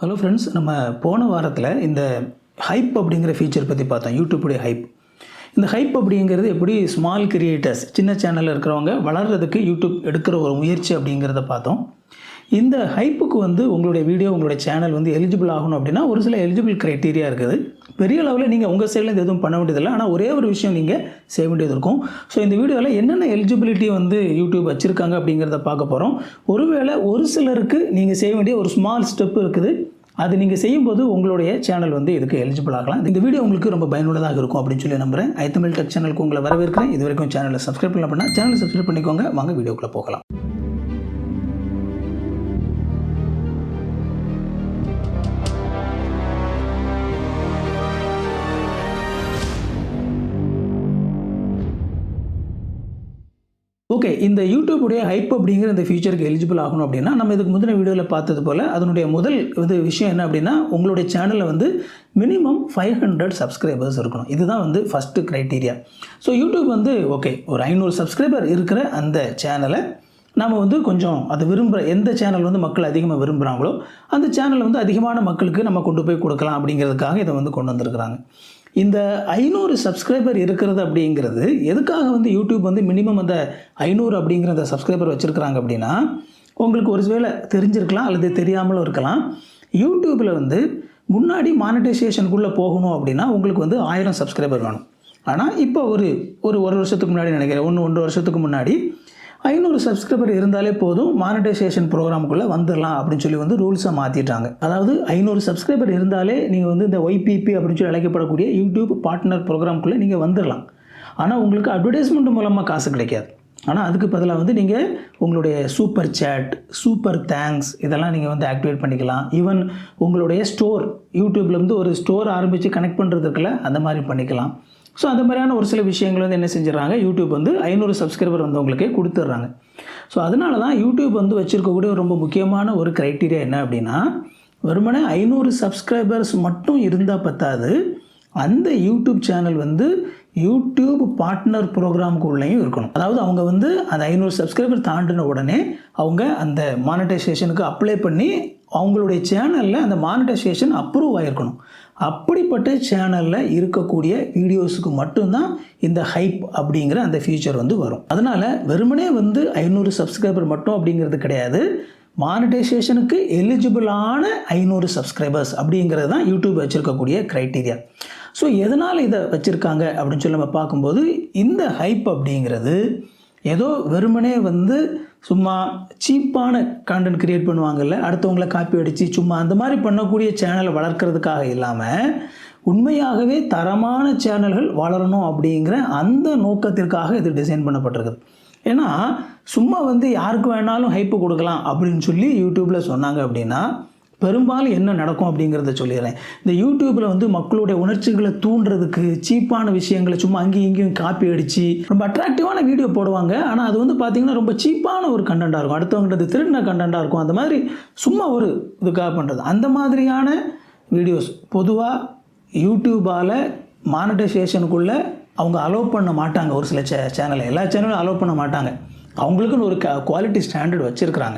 Hello friends, நம்ம போன வாரத்தில் இந்த ஹைப் அப்படிங்கிற ஃபீச்சர் பற்றி பார்த்தோம். யூடியூப்புடைய ஹைப். இந்த ஹைப் அப்படிங்கிறது எப்படி ஸ்மால் கிரியேட்டர்ஸ், சின்ன சேனலில் இருக்கிறவங்க வளர்கிறதுக்கு யூடியூப் எடுக்கிற ஒரு முயற்சி அப்படிங்கிறத பார்த்தோம். இந்த ஹைப்புக்கு உங்களுடைய வீடியோ, உங்களுடைய சேனல் எலிஜிபிள் ஆகணும் அப்படின்னா ஒரு சில எலிஜிபிள் க்ரைட்டீரியா இருக்குது. பெரிய அளவில் நீங்கள் உங்கள் சைட்லேருந்து எதுவும் பண்ண வேண்டியதில்லை. ஆனால் ஒரே ஒரு விஷயம் நீங்கள் செய்ய வேண்டியது இருக்கும். ஸோ இந்த வீடியோவில் என்னென்ன எலிஜிபிலிட்டி யூடியூப் வச்சுருக்காங்க அப்படிங்கிறத பார்க்க போகிறோம். ஒருவேளை ஒரு சிலருக்கு நீங்கள் செய்ய வேண்டிய ஒரு ஸ்மால் ஸ்டெப் இருக்குது. அது நீங்கள் செய்யும்போது உங்களுடைய சேனல் இதுக்கு எலிஜிபிள் ஆகலாம். இந்த வீடியோ உங்களுக்கு ரொம்ப பயனுள்ளதாக இருக்கும் அப்படின்னு சொல்லி நம்புகிறேன். ஐத்தமிழ் டெக் சேனலுக்கு உங்களை வரவேற்கிறேன். இது வரைக்கும் சேனலை சப்ஸ்கிரைப் பண்ணல அப்படின்னா சேனலை சப்ஸ்கிரைப் பண்ணிக்கோங்க. வாங்க வீடியோக்குள்ளே போகலாம். ஓகே, இந்த யூடியூபுடைய ஹைப் அப்படிங்கிற இந்த ஃபீச்சருக்கு எலிஜிபிள் ஆகணும் அப்படின்னா நம்ம இதுக்கு முந்தின வீடியோவில் பார்த்தது போல் அதனுடைய முதல் விஷயம் என்ன அப்படின்னா உங்களுடைய சேனலில் மினிமம் 500 சப்ஸ்கிரைபர்ஸ் இருக்கணும். இதுதான் first criteria. So YouTube okay, ஒரு 500 சப்ஸ்கிரைபர் இருக்கிற அந்த சேனலை நம்ம கொஞ்சம் அது விரும்புகிற எந்த சேனல் மக்கள் அதிகமாக விரும்புகிறாங்களோ அந்த சேனலை அதிகமான மக்களுக்கு நம்ம கொண்டு போய் கொடுக்கலாம் அப்படிங்கிறதுக்காக இதை கொண்டு வந்திருக்கிறாங்க. இந்த 500 சப்ஸ்கிரைபர் இருக்கிறது அப்படிங்கிறது எதுக்காக யூடியூப் மினிமம் அந்த 500 அப்படிங்கிற அந்த சப்ஸ்கிரைபர் வச்சுருக்கிறாங்க அப்படின்னா உங்களுக்கு ஒரு வேளை தெரிஞ்சிருக்கலாம் அல்லது தெரியாமலும் இருக்கலாம். யூடியூப்பில் முன்னாடி மானிட்டைசேஷனுக்குள்ளே போகணும் அப்படின்னா உங்களுக்கு 1000 சப்ஸ்கிரைபர் வேணும். ஆனால் இப்போ ஒரு வருஷத்துக்கு முன்னாடி நினைக்கிறேன், 1-1.5 வருஷத்துக்கு முன்னாடி 500 சப்ஸ்கிரைபர் இருந்தாலே போதும், மானிட்டைசேஷன் ப்ரோக்ராமுக்குள்ளே வந்துடலாம் அப்படின்னு சொல்லி ரூல்ஸை மாற்றிட்டாங்க. அதாவது 500 சப்ஸ்கிரைபர் இருந்தாலே நீங்கள் இந்த YPP அப்படின்னு சொல்லி அழைக்கப்படக்கூடிய யூடியூப் பார்ட்னர் ப்ரோக்ராமுக்குள்ளே நீங்கள் வந்துடலாம். ஆனால் உங்களுக்கு அட்வர்டைஸ்மெண்ட் மூலமாக காசு கிடைக்காது. ஆனால் அதுக்கு பதிலாக நீங்கள் உங்களுடைய சூப்பர் சேட், சூப்பர் தேங்க்ஸ் இதெல்லாம் நீங்கள் ஆக்டிவேட் பண்ணிக்கலாம். ஈவன் உங்களுடைய ஸ்டோர், யூடியூப்பில் ஒரு ஸ்டோர் ஆரம்பித்து கனெக்ட் பண்ணுறதுக்குள்ள அந்த மாதிரி பண்ணிக்கலாம். ஸோ அந்த மாதிரியான ஒரு சில விஷயங்கள் என்ன செஞ்சிடறாங்க, யூடியூப் 500 சப்ஸ்கிரைபர் உங்களுக்கு கொடுத்துட்றாங்க. ஸோ அதனால தான் யூடியூப் வச்சுருக்கக்கூடிய ரொம்ப முக்கியமான ஒரு க்ரைட்டீரியா என்ன அப்படின்னா வெறுமனே 500 சப்ஸ்கிரைபர்ஸ் மட்டும் இருந்தால் பத்தாது, அந்த யூடியூப் சேனல் யூடியூப் பார்ட்னர் ப்ரோக்ராமுக்கு உள்ளேயும் இருக்கணும். அதாவது அவங்க அந்த 500 சப்ஸ்கிரைபர் தாண்டின உடனே அவங்க அந்த மானிட்டைசேஷனுக்கு அப்ளை பண்ணி அவங்களுடைய சேனலில் அந்த மானிட்டைசேஷன் அப்ரூவ் ஆகிருக்கணும். அப்படிப்பட்ட சேனலில் இருக்கக்கூடிய வீடியோஸுக்கு மட்டும்தான் இந்த ஹைப் அப்படிங்கிற அந்த ஃபீச்சர் வரும். அதனால் வெறுமனே 500 சப்ஸ்கிரைபர் மட்டும் அப்படிங்கிறது கிடையாது, மானிட்டைசேஷனுக்கு எலிஜிபிளான 500 சப்ஸ்கிரைபர்ஸ் அப்படிங்கிறது தான் யூடியூப் வச்சுருக்கக்கூடிய க்ரைட்டீரியா. ஸோ எதனால் இதை வச்சுருக்காங்க அப்படின்னு சொல்லி நம்ம பார்க்கும்போது இந்த ஹைப் அப்படிங்கிறது ஏதோ வெறுமனே சும்மா சீப்பான கான்டென்ட் க்ரியேட் பண்ணுவாங்கல்ல, அடுத்தவங்களை காப்பி அடித்து சும்மா அந்த மாதிரி பண்ணக்கூடிய சேனலை வளர்க்குறதுக்காக இல்லாமல் உண்மையாகவே தரமான சேனல்கள் வளரணும் அப்படிங்கிற அந்த நோக்கத்திற்காக இது டிசைன் பண்ணப்பட்டிருக்குது. ஏன்னா சும்மா யாருக்கு வேணாலும் ஹைப்பு கொடுக்கலாம் அப்படின்னு சொல்லி யூடியூப்பில் சொன்னாங்க அப்படின்னா பெரும்பாலும் என்ன நடக்கும் அப்படிங்கிறத சொல்லிடுறேன். இந்த யூடியூப்பில் மக்களுடைய உணர்ச்சிகளை தூண்டுறதுக்கு சீப்பான விஷயங்களை சும்மா அங்கேயும் இங்கேயும் காப்பி அடித்து ரொம்ப அட்ராக்டிவான வீடியோ போடுவாங்க. ஆனால் அது பார்த்திங்கன்னா ரொம்ப சீப்பான ஒரு கண்டென்ட்டாக இருக்கும், அடுத்தவங்கிறது திருடின கண்டென்ட்டாக இருக்கும். அந்த மாதிரி சும்மா ஒரு இதுக்காக பண்ணுறது அந்த மாதிரியான வீடியோஸ் பொதுவாக யூடியூப்பால் மானிட்டைசேஷனுக்குள்ளே அவங்க அலோவ் பண்ண மாட்டாங்க. ஒரு சில சேனலை, எல்லா சேனலும் அலோவ் பண்ண மாட்டாங்க. அவங்களுக்குன்னு ஒரு குவாலிட்டி ஸ்டாண்டர்ட் வச்சுருக்கிறாங்க.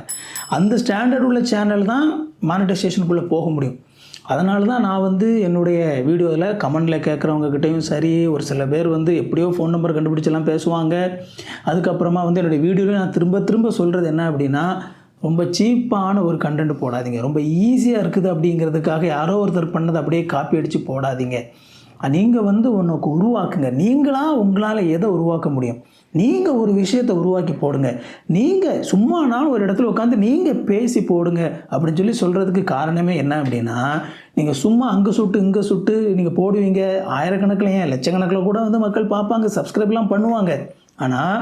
அந்த ஸ்டாண்டர்ட் உள்ள சேனல் தான் மானிட்டைசேஷனுக்குள்ளே போக முடியும். அதனால தான் நான் என்னுடைய வீடியோவில் கமெண்டில் கேட்குறவங்ககிட்டையும் சரி, ஒரு சில பேர் எப்படியோ ஃபோன் நம்பர் கண்டுபிடிச்செல்லாம் பேசுவாங்க. அதுக்கப்புறமா என்னுடைய வீடியோவில் நான் திரும்ப திரும்ப சொல்கிறது என்ன அப்படின்னா ரொம்ப சீப்பான ஒரு கண்டென்ட் போடாதீங்க. ரொம்ப ஈஸியாக இருக்குது அப்படிங்கிறதுக்காக யாரோ ஒருத்தர் பண்ணதை அப்படியே காப்பி அடித்து போடாதீங்க. நீங்கள் ஒன்றுக்கு உருவாக்குங்க. நீங்களாக உங்களால் எதை உருவாக்க முடியும், நீங்கள் ஒரு விஷயத்தை உருவாக்கி போடுங்க. நீங்கள் சும்மானாலும் ஒரு இடத்துல உட்காந்து நீங்கள் பேசி போடுங்க அப்படின்னு சொல்லி சொல்கிறதுக்கு காரணமே என்ன அப்படின்னா நீங்கள் சும்மா அங்கே சுட்டு இங்கே சுட்டு நீங்கள் போடுவீங்க. ஆயிரக்கணக்கில் ஏன் லட்சக்கணக்கில் கூட மக்கள் பார்ப்பாங்க, சப்ஸ்கிரைப்லாம் பண்ணுவாங்க. ஆனால்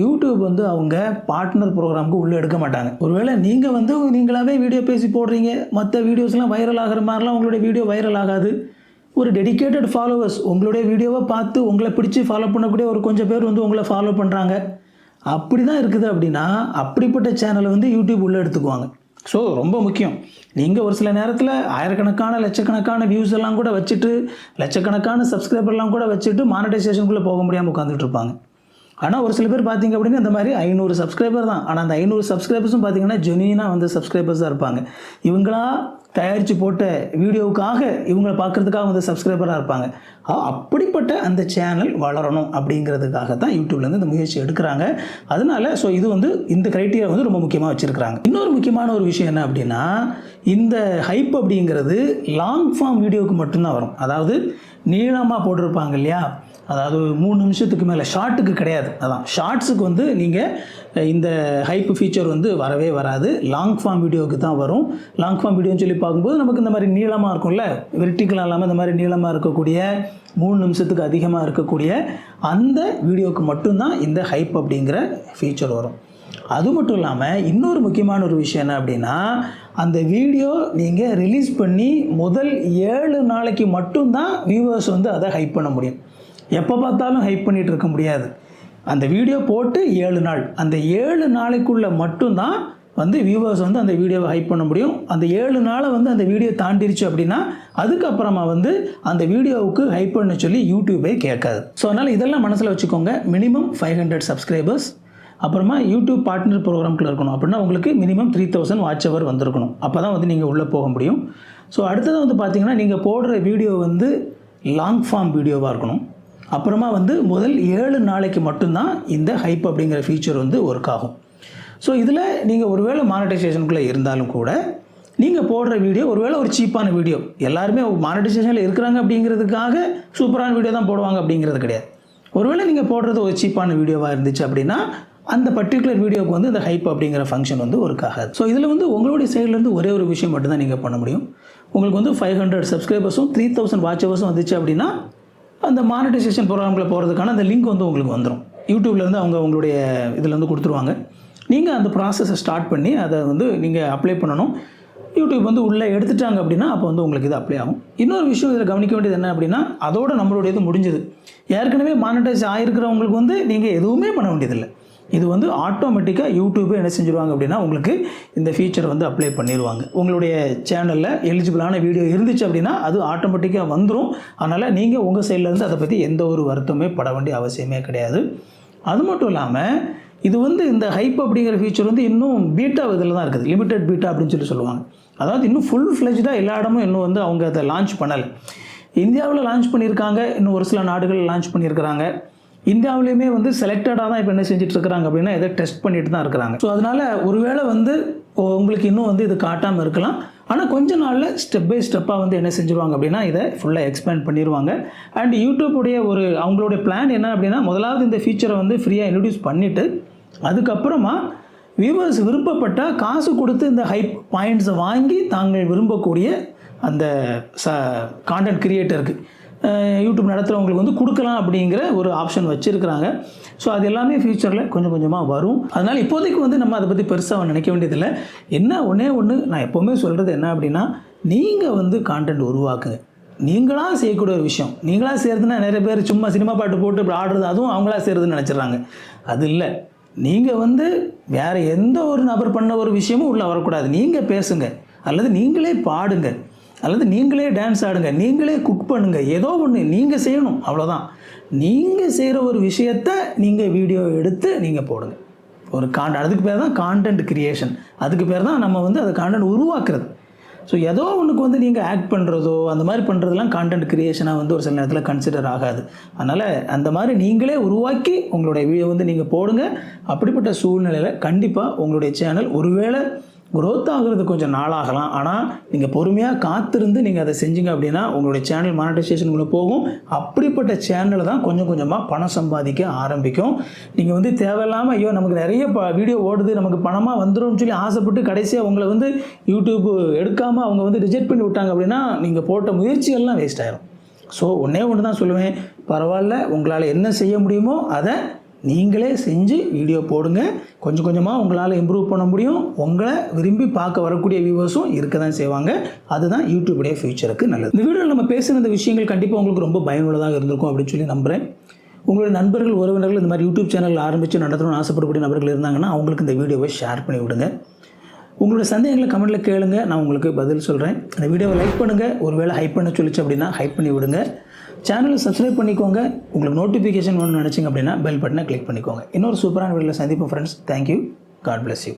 யூடியூப் அவங்க பார்ட்னர் ப்ரோக்ராமுக்கு உள்ளே எடுக்க மாட்டாங்க. ஒருவேளை நீங்கள் நீங்களாகவே வீடியோ பேசி போடுறீங்க, மற்ற வீடியோஸ்லாம் வைரல் ஆகிற மாதிரிலாம் உங்களுடைய வீடியோ வைரல் ஆகாது. ஒரு டெடிக்கேட்டட் ஃபாலோவர்ஸ் உங்களுடைய வீடியோவை பார்த்து உங்களை பிடிச்சி ஃபாலோ பண்ணக்கூடிய ஒரு கொஞ்சம் பேர் உங்களை ஃபாலோ பண்ணுறாங்க. அப்படி தான் இருக்குது அப்படின்னா அப்படிப்பட்ட சேனலை யூடியூப் உள்ளே எடுத்துக்குவாங்க. ஸோ ரொம்ப முக்கியம். நீங்கள் ஒரு சில நேரத்தில் ஆயிரக்கணக்கான லட்சக்கணக்கான வியூஸ் எல்லாம் கூட வச்சுட்டு லட்சக்கணக்கான சப்ஸ்கிரைபர்லாம் கூட வச்சுட்டு மானிட்டைசேஷனுக்குள்ளே போக முடியாமல் உட்காந்துட்டு இருப்பாங்க. ஆனால் ஒரு சில பேர் பார்த்தீங்க அப்படின்னா இந்த மாதிரி 500 சப்ஸ்கிரைபர் தான். ஆனால் அந்த 500 சப்ஸ்கிரைபர்ஸும் பார்த்தீங்கன்னா ஜென்யூனாக வந்து சப்ஸ்கிரைபர்ஸாக இருப்பாங்க. இவங்களா தயாரித்து போட்ட வீடியோவுக்காக இவங்களை பார்க்குறதுக்காக வந்து சப்ஸ்கிரைபராக இருப்பாங்க. அப்படிப்பட்ட அந்த சேனல் வளரணும் அப்படிங்கிறதுக்காக தான் யூடியூப்லேருந்து இந்த முயற்சி எடுக்கிறாங்க. அதனால இது வந்து இந்த க்ரைட்டீரியா வந்து ரொம்ப முக்கியமாக வச்சுருக்கிறாங்க. இன்னொரு முக்கியமான ஒரு விஷயம் என்ன அப்படின்னா, இந்த ஹைப் அப்படிங்கிறது லாங் ஃபார்ம் வீடியோவுக்கு மட்டும்தான் வரும். அதாவது நீளமாக போட்டிருப்பாங்க இல்லையா, அதாவது 3 நிமிஷத்துக்கு மேலே ஷார்ட்டுக்கு கிடையாது. அதான் ஷார்ட்ஸுக்கு வந்து நீங்கள் இந்த ஹைப் ஃபீச்சர் வந்து வரவே வராது. லாங் ஃபார்ம் வீடியோவுக்கு தான் வரும். லாங் ஃபார்ம் வீடியோன்னு சொல்லி பார்க்கும்போது நமக்கு இந்த மாதிரி நீளமாக இருக்கும்ல, வெர்டிக்கலாக இல்லாமல் இந்த மாதிரி நீளமாக இருக்கக்கூடிய 3 நிமிஷத்துக்கு அதிகமாக இருக்கக்கூடிய அந்த வீடியோவுக்கு மட்டும்தான் இந்த ஹைப் அப்படிங்கிற ஃபீச்சர் வரும். அது மட்டும் இல்லாமல் இன்னொரு முக்கியமான ஒரு விஷயம் என்ன அப்படின்னா, அந்த வீடியோ நீங்கள் ரிலீஸ் பண்ணி முதல் 7 நாளைக்கு மட்டும்தான் வியூவர்ஸ் வந்து அதை ஹைப் பண்ண முடியும். எப்போ பார்த்தாலும் ஹைப் பண்ணிகிட்டு இருக்க முடியாது. அந்த வீடியோ போட்டு 7 நாள், அந்த 7 நாளைக்குள்ளே மட்டும்தான் வந்து வியூவர்ஸ் வந்து அந்த வீடியோவை ஹைப் பண்ண முடியும். அந்த 7 நாளை வந்து அந்த வீடியோ தாண்டிருச்சு அப்படின்னா அதுக்கப்புறமா வந்து அந்த வீடியோவுக்கு ஹைப் பண்ண சொல்லி யூடியூபே கேட்காது. ஸோ அதனால் இதெல்லாம் மனசில் வச்சுக்கோங்க. மினிமம் 500 சப்ஸ்கிரைபர்ஸ், அப்புறமா யூடியூப் பார்ட்னர் ப்ரோக்ராம்குள்ளே இருக்கணும். அப்படின்னா உங்களுக்கு மினிமம் 3000 வாட்ச் ஹவர் வந்திருக்கணும். அப்போ தான் வந்து நீங்கள் உள்ளே போக முடியும். ஸோ அடுத்தது வந்து பார்த்திங்கன்னா, நீங்கள் போடுற வீடியோ வந்து லாங் ஃபார்ம் வீடியோவாக இருக்கணும். அப்புறமா வந்து முதல் 7 நாளைக்கு மட்டும்தான் இந்த ஹைப் அப்படிங்கிற ஃபீச்சர் வந்து ஒர்க் ஆகும். ஸோ இதில் நீங்கள் ஒருவேளை மானிட்டைசேஷனுக்குள்ளே இருந்தாலும் கூட நீங்கள் போடுற வீடியோ ஒருவேளை ஒரு சீப்பான வீடியோ, எல்லாருமே மானிட்டைசேஷனில் இருக்கிறாங்க அப்படிங்கிறதுக்காக சூப்பரான வீடியோ தான் போடுவாங்க அப்படிங்கிறது கிடையாது. ஒருவேளை நீங்கள் போடுறது ஒரு சீப்பான வீடியோவாக இருந்துச்சு அப்படின்னா அந்த பர்டிகுலர் வீடியோவுக்கு வந்து இந்த ஹைப் அப்படிங்கிற ஃபங்க்ஷன் வந்து ஒர்க் ஆகாது. ஸோ இதில் வந்து உங்களுடைய சைட்லேருந்து ஒரே ஒரு விஷயம் மட்டும்தான் நீங்கள் பண்ண முடியும். உங்களுக்கு வந்து 500 சப்ஸ்கிரைபர்ஸும் 3000 வாட்ச் ஹவர்ஸும் வந்துச்சு அப்படின்னா அந்த மானிட்டைசேஷன் ப்ரோக்ராமில் போகிறதுக்கான அந்த லிங்க் வந்து உங்களுக்கு வந்துடும். யூடியூப்லேருந்து உங்களுடைய இதில் வந்து கொடுத்துருவாங்க. நீங்கள் அந்த ப்ராசஸை ஸ்டார்ட் பண்ணி அதை வந்து நீங்கள் அப்ளை பண்ணணும். யூடியூப் வந்து உள்ளே எடுத்துட்டாங்க அப்படின்னா அப்போ வந்து உங்களுக்கு இது அப்ளை ஆகும். இன்னொரு விஷயம் இதில் கவனிக்க வேண்டியது என்ன அப்படின்னா, அதோட நம்மளுடைய இது முடிஞ்சது. ஏற்கனவே மானிட்டைஸ் ஆகிருக்கிறவங்களுக்கு வந்து நீங்கள் எதுவுமே பண்ண வேண்டியதில்லை. இது வந்து ஆட்டோமேட்டிக்காக யூடியூபே என்ன செஞ்சுருவாங்க அப்படின்னா உங்களுக்கு இந்த ஃபீச்சர் வந்து அப்ளை பண்ணிடுவாங்க. உங்களுடைய சேனலில் எலிஜிபிளான வீடியோ இருந்துச்சு அப்படின்னா அது ஆட்டோமேட்டிக்காக வந்துடும். அதனால் நீங்கள் உங்கள் சைட்லேருந்து அதை பற்றி எந்த ஒரு வருத்தமே பட வேண்டிய அவசியமே கிடையாது. அது மட்டும் இல்லாமல் இது வந்து இந்த ஹைப் அப்படிங்கிற ஃபீச்சர் வந்து இன்னும் பீட்டா இதில் தான் இருக்குது. லிமிட்டட் பீட்டா அப்படின்னு சொல்லுவாங்க. அதாவது இன்னும் ஃபுல் ஃப்ளெஜ்டாக எல்லா இடமும் இன்னும் வந்து அவங்க அதை லான்ச் பண்ணலை. இந்தியாவில் லான்ச் பண்ணியிருக்காங்க, இன்னும் ஒரு சில நாடுகளில் லான்ச் பண்ணியிருக்கிறாங்க. இந்தியாவிலையுமே வந்து செலக்டடாக தான் இப்போ என்ன செஞ்சுட்டு இருக்கிறாங்க அப்படின்னா எதை டெஸ்ட் பண்ணிட்டு தான் இருக்கிறாங்க. ஸோ அதனால் ஒருவேளை வந்து உங்களுக்கு இன்னும் வந்து இது காட்டாமல் இருக்கலாம். ஆனால் கொஞ்ச நாளில் ஸ்டெப் பை ஸ்டெப்பாக வந்து என்ன செஞ்சுருவாங்க அப்படின்னா இதை ஃபுல்லாக எக்ஸ்பேண்ட் பண்ணிடுவாங்க. அண்ட் யூடியூப்புடைய அவங்களுடைய பிளான் என்ன அப்படின்னா, முதலாவது இந்த ஃபீச்சரை வந்து ஃப்ரீயாக இன்ட்ரடியூஸ் பண்ணிவிட்டு அதுக்கப்புறமா வியூவர்ஸ் விருப்பப்பட்டால் காசு கொடுத்து இந்த ஹைப் பாயிண்ட்ஸை வாங்கி தாங்கள் விரும்பக்கூடிய அந்த கான்டென்ட் கிரியேட்டருக்கு யூடியூப் நடத்துகிறவங்களுக்கு வந்து கொடுக்கலாம் அப்படிங்கிற ஒரு ஆப்ஷன் வச்சுருக்கிறாங்க. ஸோ அது எல்லாமே ஃபியூச்சரில் கொஞ்சம் கொஞ்சமாக வரும். அதனால் இப்போதைக்கு வந்து நம்ம அதை பற்றி பெருசாக நினைக்க வேண்டியதில்லை. என்ன ஒன்று நான் எப்போவுமே சொல்கிறது என்ன அப்படின்னா, நீங்கள் வந்து கான்டென்ட் உருவாக்குங்க. நீங்களாக செய்யக்கூடிய ஒரு விஷயம். நீங்களாக செய்கிறதுனா நிறைய பேர் சும்மா சினிமா பாட்டு போட்டு இப்படி ஆடுறது அதுவும் அவங்களா செய்கிறதுன்னு நினச்சிட்றாங்க. அது இல்லை. நீங்கள் வந்து வேறு எந்த ஒரு நபர் பண்ண ஒரு விஷயமும் உள்ளே வரக்கூடாது. நீங்கள் பேசுங்க, அல்லது நீங்களே பாடுங்க, அல்லது நீங்களே டான்ஸ் ஆடுங்க, நீங்களே குக் பண்ணுங்கள், ஏதோ ஒன்று நீங்கள் செய்யணும். அவ்வளோதான். நீங்கள் செய்கிற ஒரு விஷயத்தை நீங்கள் வீடியோ எடுத்து நீங்கள் போடுங்க. ஒரு அதுக்கு பேர் தான் கான்டென்ட் கிரியேஷன். அதுக்கு பேர் தான் நம்ம வந்து அது கான்டென்ட் உருவாக்குறது. ஸோ ஏதோ ஒன்றுக்கு வந்து நீங்கள் ஆக்ட் பண்ணுறதோ அந்த மாதிரி பண்ணுறதுலாம் கான்டென்ட் கிரியேஷனாக வந்து ஒரு சில நேரத்தில் கன்சிடர் ஆகாது. அதனால் அந்த மாதிரி நீங்களே உருவாக்கி உங்களுடைய வீடியோ வந்து நீங்கள் போடுங்க. அப்படிப்பட்ட சூழ்நிலையில் கண்டிப்பாக உங்களுடைய சேனல் ஒருவேளை க்ரோத் ஆகுறது கொஞ்சம் நாளாகலாம். ஆனால் நீங்கள் பொறுமையாக காத்திருந்து நீங்கள் அதை செஞ்சீங்க அப்படின்னா உங்களுடைய சேனல் மானிட்டைசேஷனுக்குள்ளே போகும். அப்படிப்பட்ட சேனலில் தான் கொஞ்சம் கொஞ்சமாக பணம் சம்பாதிக்க ஆரம்பிக்கும். நீங்கள் வந்து தேவையில்லாமல் ஐயோ நமக்கு நிறைய வீடியோ ஓடுது நமக்கு பணமாக வந்துடும் சொல்லி ஆசைப்பட்டு கடைசியாக உங்களை வந்து யூடியூப் எடுக்காமல் அவங்க வந்து ரிஜெக்ட் பண்ணி விட்டாங்க அப்படின்னா நீங்கள் போட்ட முயற்சிகள்லாம் வேஸ்ட் ஆகிடும். ஸோ ஒன்று தான் சொல்லுவேன், பரவாயில்ல, உங்களால் என்ன செய்ய முடியுமோ அதை நீங்களே செஞ்சு வீடியோ போடுங்க. கொஞ்சம் கொஞ்சமாக உங்களால் இம்ப்ரூவ் பண்ண முடியும். உங்களை விரும்பி பார்க்க வரக்கூடிய வியூவர்ஸும் இருக்க தான் செய்வாங்க. அதுதான் யூடியூபுடைய ஃபியூச்சருக்கு நல்லது. இந்த வீடியோவில் நம்ம பேசுகிற இந்த விஷயங்கள் கண்டிப்பாக உங்களுக்கு ரொம்ப பயனுள்ளதாக இருந்திருக்கும் அப்படின்னு சொல்லி நம்புகிறேன். உங்களுடைய நண்பர்கள் உறவினர்கள் இந்த மாதிரி யூடியூப் சேனல் ஆரம்பித்து நடத்தணும்னு ஆசைப்படக்கூடிய நபர்கள் இருந்தாங்கன்னா அவங்களுக்கு இந்த வீடியோவை ஷேர் பண்ணி விடுங்க. உங்களோட சந்தேகங்களை கமெண்ட்டில் கேளுங்க, நான் உங்களுக்கு பதில் சொல்கிறேன். இந்த வீடியோவை லைக் பண்ணுங்கள். ஒருவேளை ஹைப் பண்ண சொல்லிச்சு அப்படின்னா ஹைப் பண்ணி விடுங்க. சேனலை சப்ஸ்கிரைப் பண்ணிக்கோங்க. உங்களுக்கு நோட்டிஃபிகேஷன் வேணும்னு நினச்சிங்க அப்படின்னா பெல் பட்டனை கிளிக் பண்ணிக்கோங்க. இன்னொரு சூப்பரான வீடியோவில் சந்திப்போம் friends. Thank you. God bless you.